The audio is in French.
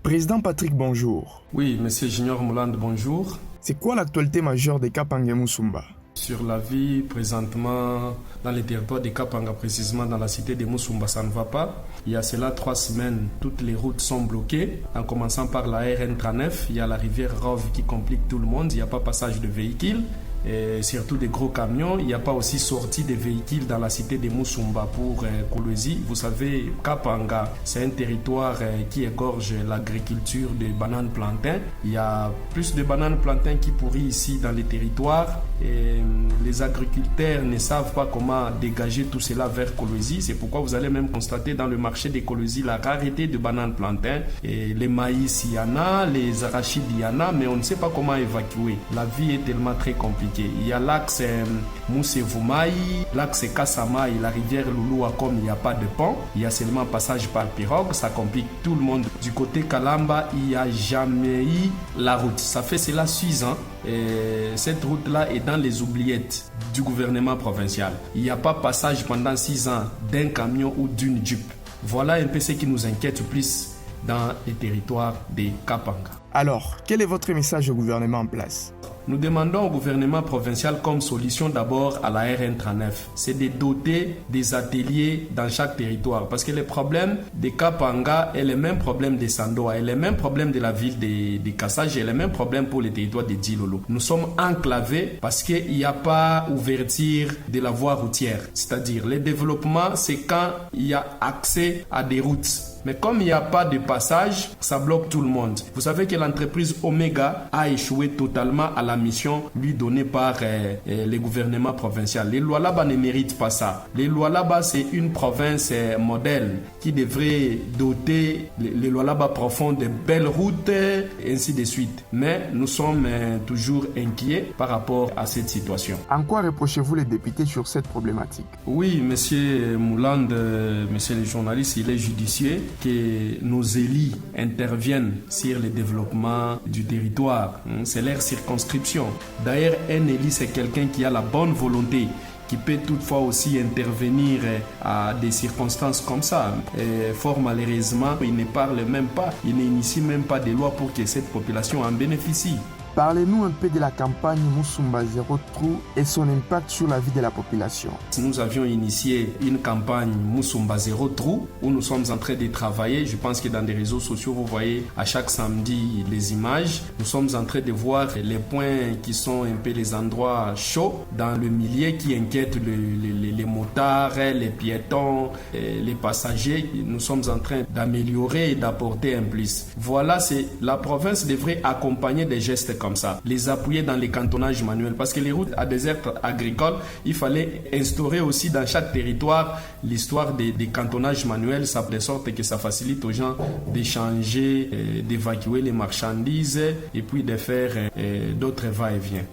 Président Patrick, bonjour. Oui, Monsieur Junior Mouland, bonjour. C'est quoi l'actualité majeure des Kapanga et Musumba? Sur la vie, présentement, dans les territoires des Kapanga, précisément dans la cité de Musumba, ça ne va pas. Il y a cela 3 semaines, toutes les routes sont bloquées. En commençant par la RN39, il y a la rivière Rove qui complique tout le monde. Il n'y a pas passage de véhicules. Et surtout des gros camions. Il n'y a pas aussi sortie des véhicules dans la cité de Musumba pour Kolwezi. Vous savez, Kapanga, c'est un territoire qui égorge l'agriculture de bananes plantains. Il y a plus de bananes plantains qui pourrissent ici dans les territoires. Et les agriculteurs ne savent pas comment dégager tout cela vers Kolwezi. C'est pourquoi vous allez même constater dans le marché de Kolwezi la rareté de bananes plantains. Et les maïs, il y en a, les arachides, il y en a, mais on ne sait pas comment évacuer. La vie est tellement très compliquée. Il y a l'axe Moussevoumaï, l'axe Kassamai, la rivière Louloua, comme il n'y a pas de pont, il y a seulement passage par pirogue, ça complique tout le monde. Du côté Kalamba, il n'y a jamais eu la route. Ça fait cela 6 ans. Et cette route-là est dans les oubliettes du gouvernement provincial. Il n'y a pas passage pendant 6 ans d'un camion ou d'une Jeep. Voilà un peu ce qui nous inquiète plus dans les territoires des Kapanga. Alors, quel est votre message au gouvernement en place? Nous demandons au gouvernement provincial comme solution d'abord à la RN39, c'est de doter des ateliers dans chaque territoire parce que les problèmes de Kapanga est le même problème de Sandoa, est le même problème de la ville de Kassage, est le même problème pour les territoires de Djilolo. Nous sommes enclavés parce qu'il n'y a pas ouverture de la voie routière, c'est-à-dire le développement c'est quand il y a accès à des routes. Mais comme il n'y a pas de passage, ça bloque tout le monde. Vous savez que l'entreprise Omega a échoué totalement à la mission lui donnée par le gouvernement provincial. Les Lualaba ne méritent pas ça. Les Lualaba, c'est une province modèle qui devrait doter les Lualaba profonds de belles routes, et ainsi de suite. Mais nous sommes toujours inquiets par rapport à cette situation. En quoi reprochez-vous les députés sur cette problématique? Oui, monsieur Mouland, monsieur le journaliste, il est judicieux que nos élus interviennent sur le développement du territoire. C'est leur circonscription. D'ailleurs, un élu, c'est quelqu'un qui a la bonne volonté, qui peut toutefois aussi intervenir à des circonstances comme ça. Et fort malheureusement, il ne parle même pas, il n'initie même pas des lois pour que cette population en bénéficie. Parlez-nous un peu de la campagne Musumba Zéro Trou et son impact sur la vie de la population. Nous avions initié une campagne Musumba Zéro Trou où nous sommes en train de travailler. Je pense que dans les réseaux sociaux, vous voyez à chaque samedi les images. Nous sommes en train de voir les points qui sont un peu les endroits chauds dans le milieu qui inquiètent les motards, les piétons, les passagers. Nous sommes en train d'améliorer et d'apporter un plus. Voilà, la province devrait accompagner des gestes comme ça, les appuyer dans les cantonnages manuels parce que les routes à désert agricole, il fallait instaurer aussi dans chaque territoire l'histoire des cantonnages manuels, de sorte que ça facilite aux gens d'échanger, d'évacuer les marchandises et puis de faire d'autres va-et-vient.